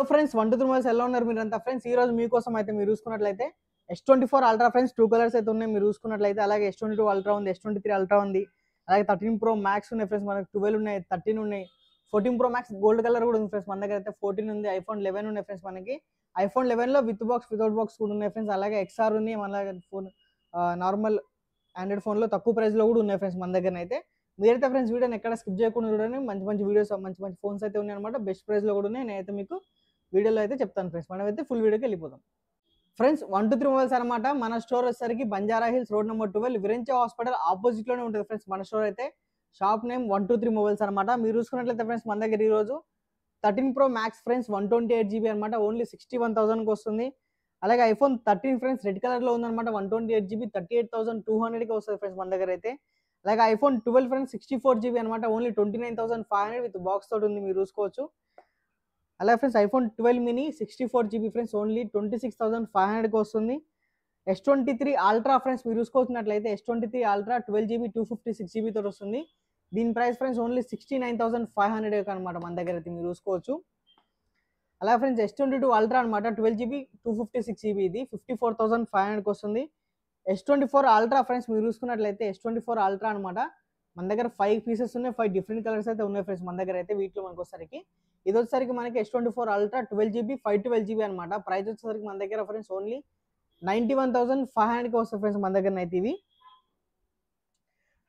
Friends 1 to 3 mobiles ఎలా ఉన్నారు మీరంతా ఫ్రెండ్స్? ఈ రోజు మీకోసం అయితే మీరు చూసుకున్నట్లయితే S24 అల్ట్రా ఫ్రెండ్స్ 2 కలర్స్ అయితే ఉన్నాయి మీరు చూసుకున్నట్లయితే. అలాగే S22 అల్ట్రా ఉంది, S23 అల్ట్రా ఉంది, అలాగే 13 Pro Max ఉన్నాయి ఫ్రెండ్స్, మనకు 12 ఉన్నాయి, 13 ఉన్నాయి, 14 Pro Max గోల్డ్ కలర్ కూడా ఉంది ఫ్రెండ్స్ మన దగ్గర అయితే. 14 ఉంది, iPhone 11 ఉన్నాయి ఫ్రెండ్స్ మనకి. iPhone 11 లో విత్ బాక్స్ వితౌట్ బాక్స్ కూడా ఉన్నాయి ఫ్రెండ్స్. అలాగే XR ఉన్నాయి, అలాగే ఫోన్ నార్మల్ ఆండ్రాయిడ్ ఫోన్లో తక్కువ ప్రైస్లో కూడా ఉన్నాయి ఫ్రెండ్స్ మన దగ్గర అయితే. మీరైతే ఫ్రెండ్స్ వీడియోని ఎక్కడ స్కిప్ చేయకుండా చూడండి, మంచి మంచి వీడియోస్ మంచి మంచి ఫోన్స్ అయితే ఉన్నాయి అనమాట, బెస్ట్ ప్రైస్లో కూడా ఉన్నాయి. నేనైతే మీకు వీడియోలో అయితే చెప్తాను ఫ్రెండ్స్. మనమైతే ఫుల్ వీడియోకి వెళ్ళిపోతాం ఫ్రెండ్స్. 1 to 3 మొబైల్స్ అనమాట. మన స్టోర్ వచ్చేసరికి Banjara Hills road number 12 Virinchi hospital opposite లోనే ఉంటుంది ఫ్రెండ్స్ మన స్టోర్ అయితే. షాప్ నేమ్ 1 to 3 మొబైల్స్ అనమాట. మీరు చూసుకున్నట్లయితే ఫ్రెండ్స్ మన దగ్గర ఈ రోజు 13 Pro Max ఫ్రెండ్స్ 128GB అనమాట, ఓన్లీ 61,000కి వస్తుంది. అలాగే iPhone 13 ఫ్రెండ్స్ రెడ్ కలర్ లో ఉందన్నమాట, 128GB 38,200కి వస్తుంది ఫ్రెండ్స్ మన దగ్గర అయితే. అలాగే iPhone 12 ఫ్రెండ్స్ 64GB అనమాట, ఓన్లీ 29,500 విత్ బాక్స్ తోటి ఉంది, మీరు చూసుకోవచ్చు. అలాగే friends iPhone 12 mini 64GB friends, only 26,500కి వస్తుంది. S23 అల్ట్రా ఫ్రెండ్స్ మీరు చూసుకుంటున్నట్లయితే S23 అల్ట్రా 12GB 256GB తోటి వస్తుంది. దీని ప్రైస్ ఫ్రెండ్స్ ఓన్లీ 69,500 అనమాట మన దగ్గర అయితే, మీరు చూసుకోవచ్చు. అలాగే ఫ్రెండ్స్ S22 అల్ట్రా అనమాట, 12GB 256GB, ఇది 54,500కి వస్తుంది. S24 అల్ట్రా ఫ్రెండ్స్ మీరు చూసుకున్నట్లయితే S24 అల్ట్రా అనమాట, మన దగ్గర 5 పీసెస్ ఉన్నాయి, 5 డిఫరెంట్ కలర్స్ అయితే ఉన్నాయి ఫ్రెండ్స్ మన దగ్గర అయితే. వీటిలో మనకు వచ్చేసరికి ఇది వచ్చేసరికి మనకి S24 అల్ట్రా 12GB 512GB అనమాట. ప్రైస్ వచ్చేసరికి మన దగ్గర ఫ్రెండ్స్ ఓన్లీ 91,500కి వస్తుంది ఫ్రెండ్స్ మన దగ్గర అయితే ఇవి.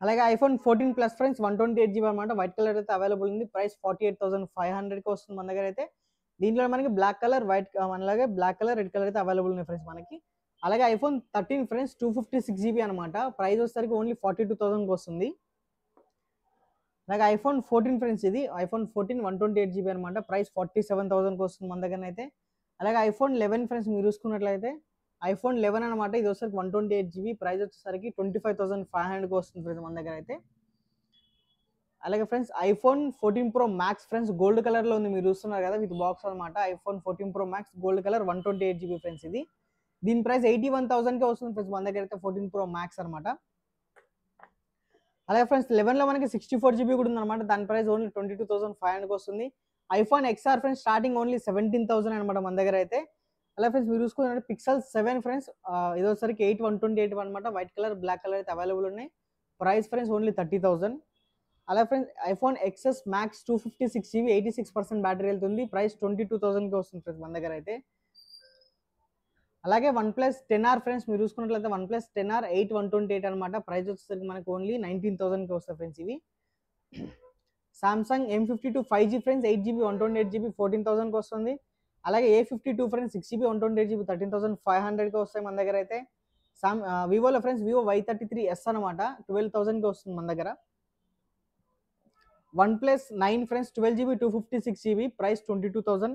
అలాగే iPhone 14 ప్లస్ ఫ్రెండ్స్ 128GB అనమాట, వైట్ కలర్ అయితే అవైలబుల్ ఉంది, ప్రైస్ 48,500కి వస్తుంది మన దగ్గర అయితే. దీంట్లో మనకి బ్లాక్ కలర్, వైట్, అలాగే బ్లాక్ కలర్, రెడ్ కలర్ అయితే అవైలబుల్ ఉన్నాయి ఫ్రెండ్స్ మనకి. అలాగే iPhone 13 ఫ్రెండ్స్ 256GB అనమాట, ప్రైస్ వచ్చేసరికి ఓన్లీ 42,000కి వస్తుంది. అలాగే iPhone 14 ఫ్రెండ్స్, ఇది iPhone 14 128GB అనమాట, ప్రైస్ 47,000కి వస్తుంది మన దగ్గర అయితే. అలాగే iPhone 11 ఫ్రెండ్స్ మీరు చూసుకున్నట్లయితే iPhone 11 అనమాట, ఇది వచ్చేసరికి 128GB, ప్రైస్ వచ్చేసరికి 25,500కి వస్తుంది ఫ్రెండ్స్ మన దగ్గర అయితే. అలాగే friends iPhone 14 Pro Max friends gold colour లో ఉంది, మీరు చూస్తున్నారు కదా విత్ బాక్స్ అనమాట. iPhone 14 Pro Max gold colour 128GB friends ఇది. దీని ప్రైస్ 81,000కే వస్తుంది ఫ్రెండ్స్ మన దగ్గర అయితే, 14 Pro Max అనమాట. అలాగే ఫ్రెండ్స్ 11 లో మనకి 64GB కూడా ఉందన్నమాట, దాని ప్రైస్ ఓన్లీ 22,500కి వస్తుంది. iPhone XR friends starting only 17,000 అనమాట మన దగ్గర అయితే. అలాగే ఫ్రెండ్స్ మీరు చూసుకున్నట్టు Pixel 7 ఫ్రెండ్స్, ఇది వచ్చేసరికి 8/128 అనమాట, వైట్ కలర్ బ్లాక్ కలర్ అయితే అవైలబుల్ ఉన్నాయి, ప్రైస్ ఫ్రెండ్స్ ఓన్లీ 30,000. అలాగే friends iPhone XS Max 256GB 86% battery వెళ్తుంది, ప్రైస్ 22,000కి వస్తుంది ఫ్రెండ్స్ మన దగ్గర అయితే. అలాగే OnePlus 10R ఫ్రెండ్స్ మీరు చూసుకున్నట్లయితే OnePlus 10R 8/128 అనమాట, ప్రైస్ వచ్చేసరికి మనకు ఓన్లీ 19,000కి వస్తాయి ఫ్రెండ్స్ ఇవి. Samsung M52 5G friends 8GB 128GB 14,000కి వస్తుంది. అలాగే A52 ఫ్రెండ్స్ 6GB 128GB 13,500కి వస్తాయి మన దగ్గర అయితే. వివోలో ఫ్రెండ్స్ Vivo Y33s అనమాట, 12,000కి వస్తుంది మన దగ్గర. OnePlus 9 friends 12GB 256GB, price 22,000.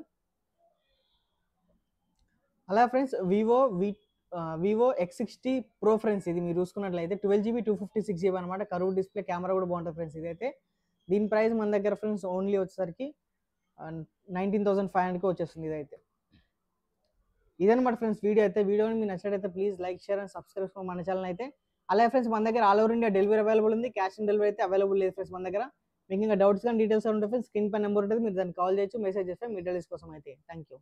అలా friends Vivo X60 Pro friends, ఇది మీరు చూసుకున్నట్లయితే 12GB 256GB అనమాట, కర్వ్ డిస్ప్లే, కెమెరా కూడా బాగుంటుంది ఫ్రెండ్స్ ఇదైతే. దీని ప్రైస్ మన దగ్గర ఫ్రెండ్స్ ఓన్లీ వచ్చేసరికి 19,500కి వచ్చేస్తుంది ఇదైతే. ఇదనమాట ఫ్రెండ్స్ వీడియో అయితే. వీడియోని మీకు నచ్చినట్లయితే please like, share and subscribe మన ఛానల్ అయితే. అలాగే ఫ్రెండ్స్ మన దగ్గర all over India delivery available ఉంది, క్యాష్ ఆన్ డెలివరీ అయితే అవైలబుల్ లేదు ఫ్రెండ్స్ మన దగ్గర. మీకు ఇంకా డౌట్స్ కానీ డీటెయిల్స్ ఉంటే ఫ్రెండ్స్ స్క్రీన్ పై నెంబర్ ఉంటుంది, మీరు దాన్ని కాల్ చేయొచ్చు, మెసేజ్ చేస్తే మీ డీటెయిల్స్ కోసం అయితే. Thank you.